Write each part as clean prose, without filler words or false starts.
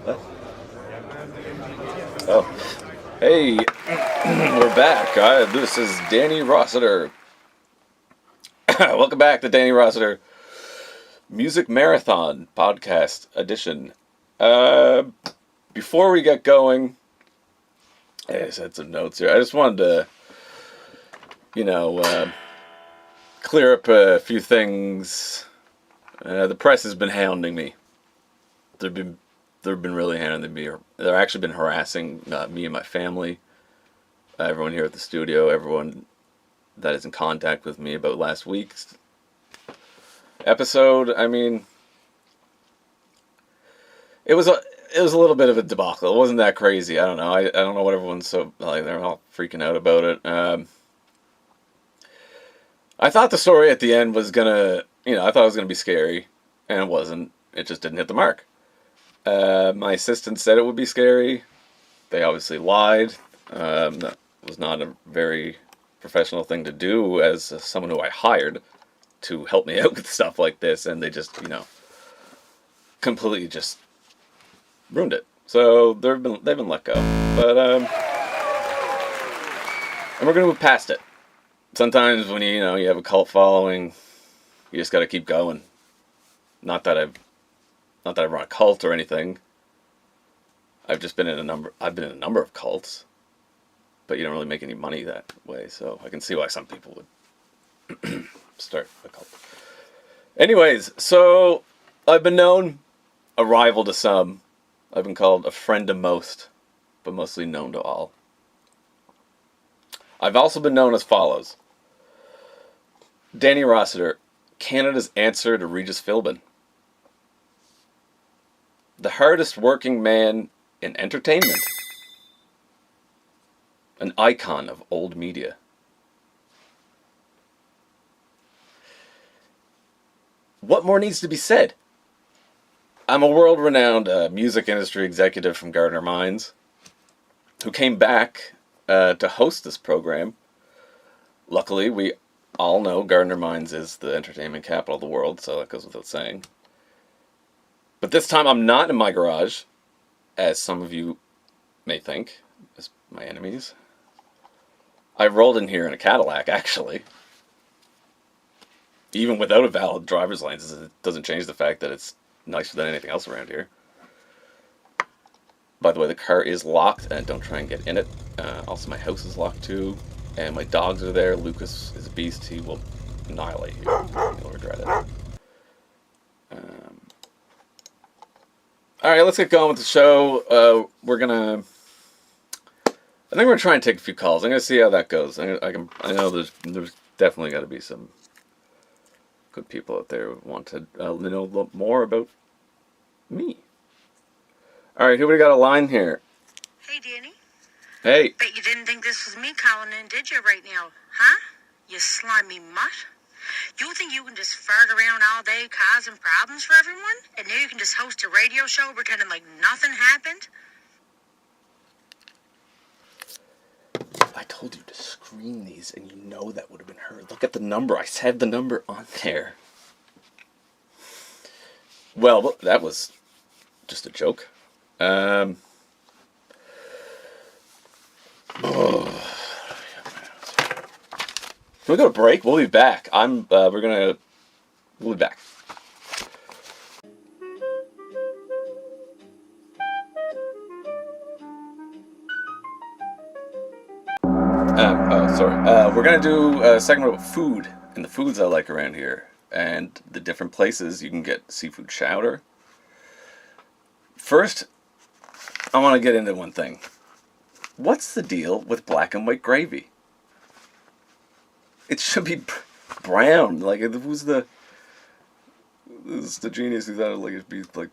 What? Oh, hey, we're back. This is Danny Rossiter. Welcome back to Danny Rossiter Music Marathon Podcast Edition. Before we get going, I just had some notes here. I just wanted to, clear up a few things. The press has been hounding me. They've been really hounding me. They've actually been harassing me and my family, everyone here at the studio, everyone that is in contact with me about last week's episode. I mean, it was a little bit of a debacle. It wasn't that crazy. I don't know. I don't know what everyone's so like. They're all freaking out about it. I thought the story at the end was gonna, I thought it was gonna be scary, and it wasn't. It just didn't hit the mark. My assistant said it would be scary. They obviously lied. That was not a very professional thing to do as someone who I hired to help me out with stuff like this, and they just, completely just ruined it. So they've been let go, but and we're gonna move past it. Sometimes when you have a cult following, you just got to keep going. Not that I run a cult or anything. I've been in a number of cults, but you don't really make any money that way. So I can see why some people would start a cult. Anyways, so I've been known a rival to some. I've been called a friend to most, but mostly known to all. I've also been known as follows: Danny Rossiter, Canada's answer to Regis Philbin. The hardest working man in entertainment. An icon of old media. What more needs to be said? I'm a world-renowned music industry executive from Gardner Mines who came back to host this program. Luckily, we all know Gardner Mines is the entertainment capital of the world, so that goes without saying. But this time I'm not in my garage, as some of you may think, as my enemies. I rolled in here in a Cadillac, actually. Even without a valid driver's license, it doesn't change the fact that it's nicer than anything else around here. By the way, the car is locked, and don't try and get in it. Also, my house is locked too, and my dogs are there. Lucas is a beast. He will annihilate you. You'll regret it. Alright, let's get going with the show. I think we're gonna try and take a few calls. I'm gonna see how that goes. I know there's definitely got to be some good people out there who want to know a little more about me. Alright, who we got a line here? Hey, Danny. Hey. Bet you didn't think this was me calling in, did you, right now? Huh? You slimy mutt. You think you can just fart around all day causing problems for everyone? And now you can just host a radio show pretending like nothing happened? I told you to screen these, and you know that would have been heard. Look at the number. I said the number on there. Well, that was just a joke. Can we go to break? We'll be back. We'll be back. We're gonna do a segment about food and the foods I like around here and the different places you can get seafood chowder. First, I want to get into one thing. What's the deal with black and white gravy? It should be brown. Like, who's the genius who thought it'd be like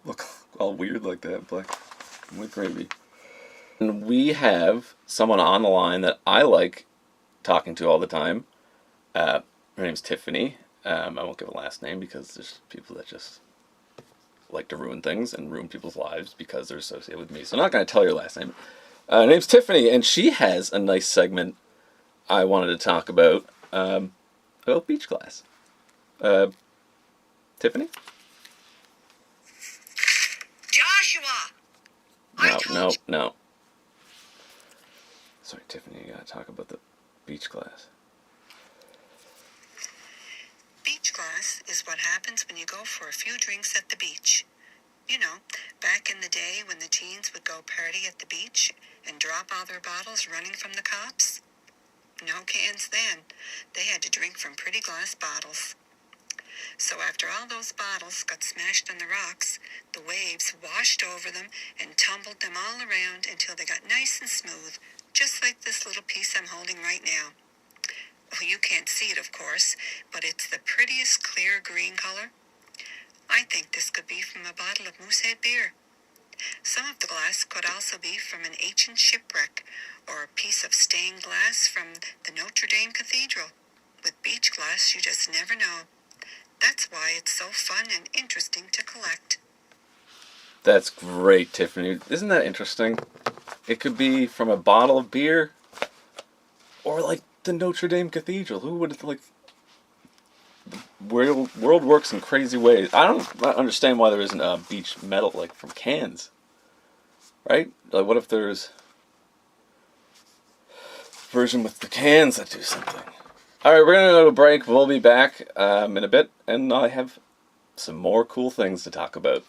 look all weird like that, black and white gravy. And we have someone on the line that I like talking to all the time. Her name's Tiffany. I won't give a last name because there's people that just like to ruin things and ruin people's lives because they're associated with me. So I'm not going to tell your last name. Her name's Tiffany, and she has a nice segment I wanted to talk about beach glass. Tiffany? No. Sorry, Tiffany, you gotta talk about the beach class. Beach class is what happens when you go for a few drinks at the beach. You know, back in the day when the teens would go party at the beach and drop all their bottles running from the cops. No cans then. They had to drink from pretty glass bottles. So after all those bottles got smashed on the rocks, the waves washed over them and tumbled them all around until they got nice and smooth, just like this little piece I'm holding right now. Well, you can't see it, of course, but it's the prettiest clear green color. I think this could be from a bottle of Moosehead beer. Some of the glass could also be from an ancient shipwreck or a piece of stained glass from the Notre Dame Cathedral. With beach glass, you just never know. That's why it's so fun and interesting to collect. That's great, Tiffany. Isn't that interesting? It could be from a bottle of beer or like the Notre Dame Cathedral. Who would like... World works in crazy ways. I don't understand why there isn't a beach metal like from cans. Right? Like what if there's a version with the cans that do something? Alright, we're gonna go to a break. We'll be back in a bit, and I have some more cool things to talk about.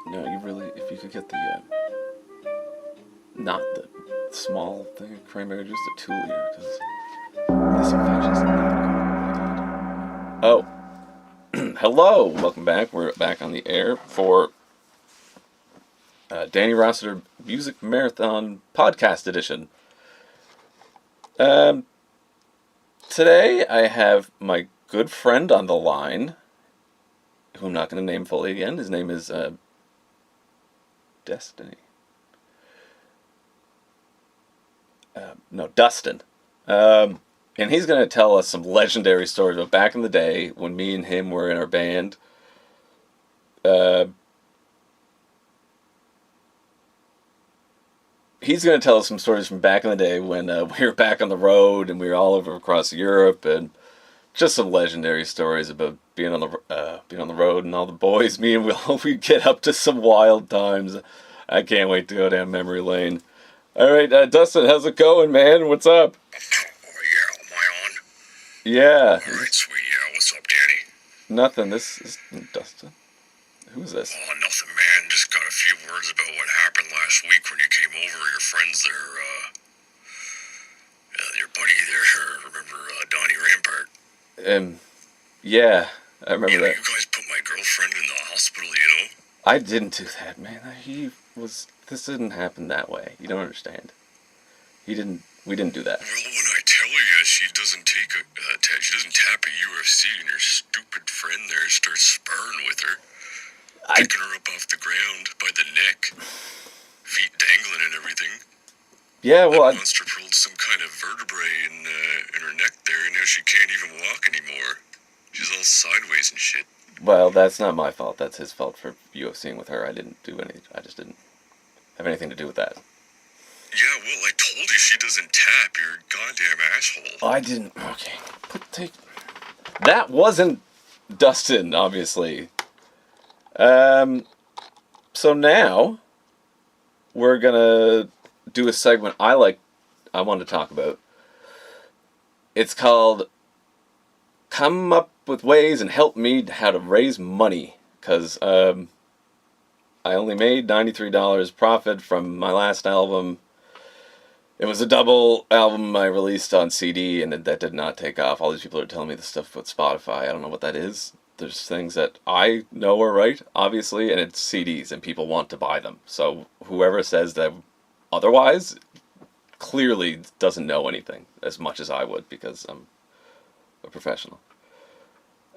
No, you really, if you could get the not the small thing of cranberry juice, the 2 liter, because this infection's not good. Oh, hello, welcome back. We're back on the air for Danny Rossiter Music Marathon Podcast Edition. Today I have my good friend on the line, who I'm not going to name fully again. His name is Dustin. And he's going to tell us some legendary stories about back in the day when me and him were in our band. He's going to tell us some stories from back in the day when we were back on the road and we were all over across Europe, and just some legendary stories about being on the road and all the boys. Me and we get up to some wild times. I can't wait to go down memory lane. All right, Dustin, how's it going, man? What's up? Oh, yeah, am I on? Yeah. All right, sweet, yeah, what's up, Danny? Nothing, this is Dustin. Who's this? Oh, nothing, man, just got a few words about what happened last week when you came over, your friends there, your buddy there, remember, Donnie Rampart? Yeah, I remember that. You guys put my girlfriend in the hospital, you know? I didn't do that, man. This didn't happen that way. You don't understand. We didn't do that. Well, when I tell you she doesn't she doesn't tap a UFC and your stupid friend there starts sparring with her, picking her up off the ground by the neck, feet dangling and everything. Yeah, well, that monster pulled some kind of vertebrae in her neck there, and now she can't even walk anymore. She's all sideways and shit. Well, that's not my fault. That's his fault for UFCing with her. I didn't do anything. I just didn't have anything to do with that. Yeah, well, I told you she doesn't tap. You're a goddamn asshole. I didn't. Okay. That wasn't Dustin, obviously. So now we're gonna do a segment I want to talk about. It's called Come Up with Ways and Help Me How to Raise Money, because I only made $93 profit from my last album. It was a double album I released on CD, and that did not take off. All these people are telling me the stuff about Spotify. I don't know what that is. There's things that I know are right, obviously, and it's CDs, and people want to buy them. So whoever says that otherwise clearly doesn't know anything as much as I would, because I'm a professional.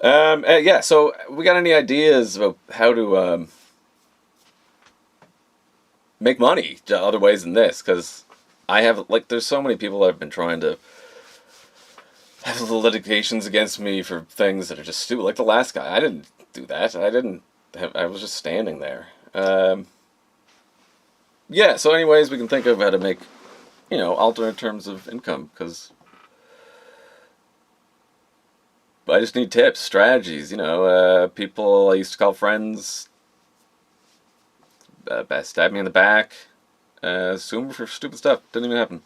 Yeah, so we got any ideas about how to make money other ways than this? Because I have, there's so many people that have been trying to have little litigations against me for things that are just stupid. Like the last guy, I didn't do that. I was just standing there. Yeah, so anyways, we can think of how to make, alternate terms of income, because I just need tips, strategies, people I used to call friends, stab me in the back, assume for stupid stuff. Didn't even happen.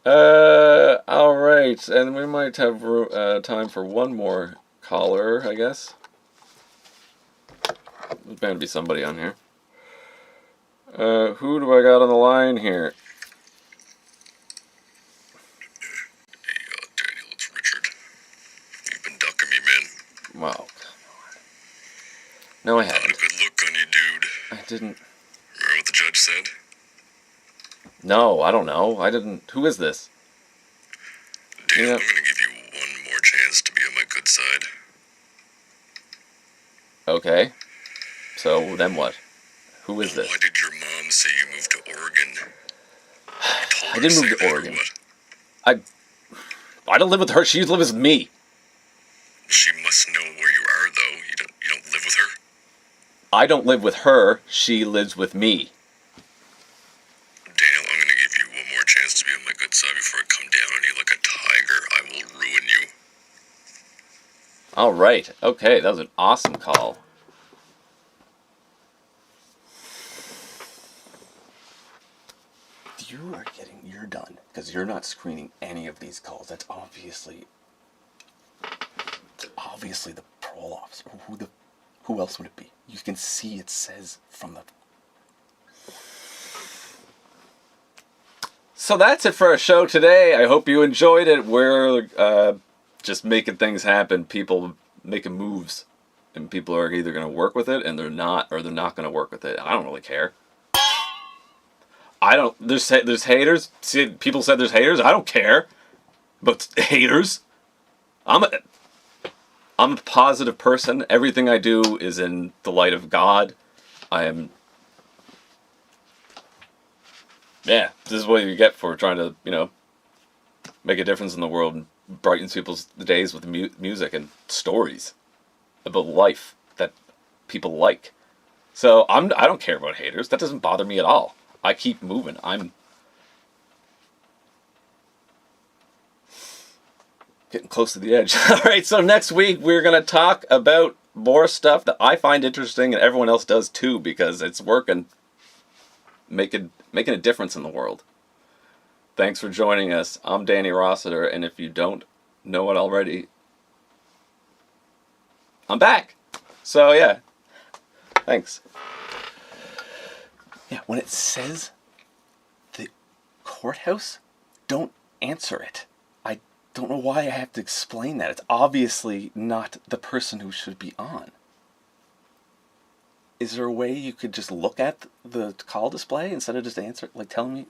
Alright, and we might have time for one more caller, I guess. There's bound to be somebody on here. Who do I got on the line here? Hey, Daniel, it's Richard. You've been ducking me, man. Wow. No, I Not haven't. a good look on you, dude. I didn't. Remember what the judge said? No, I don't know. I didn't. Who is this? Daniel, I'm gonna give you one more chance to be on my good side. Okay. So, then what? Who is this? Why did your mom say you moved to Oregon? I didn't move to Oregon. I don't live with her. She lives with me. She must know where you are, though. You don't live with her? I don't live with her. She lives with me. Daniel, I'm gonna give you one more chance to be on my good side before I come down on you like a tiger. I will ruin you. All right. Okay, that was an awesome call. You're done because you're not screening any of these calls. That's obviously the parole officer. Who else would it be? You can see it says from the. So that's it for our show today. I hope you enjoyed it. We're just making things happen. People making moves, and people are either going to work with it and they're not, or they're not going to work with it. I don't really care. There's haters. See, people said there's haters. I don't care about haters. I'm a positive person. Everything I do is in the light of God. This is what you get for trying to, make a difference in the world and brighten people's days with music and stories about life that people like. So I don't care about haters. That doesn't bother me at all. I keep moving. I'm getting close to the edge. All right, so next week we're going to talk about more stuff that I find interesting and everyone else does too, because it's working, making a difference in the world. Thanks for joining us. I'm Danny Rossiter, and if you don't know it already, I'm back. So yeah, thanks. Yeah, when it says the courthouse, don't answer it. I don't know why I have to explain that. It's obviously not the person who should be on. Is there a way you could just look at the call display instead of just answer, telling me?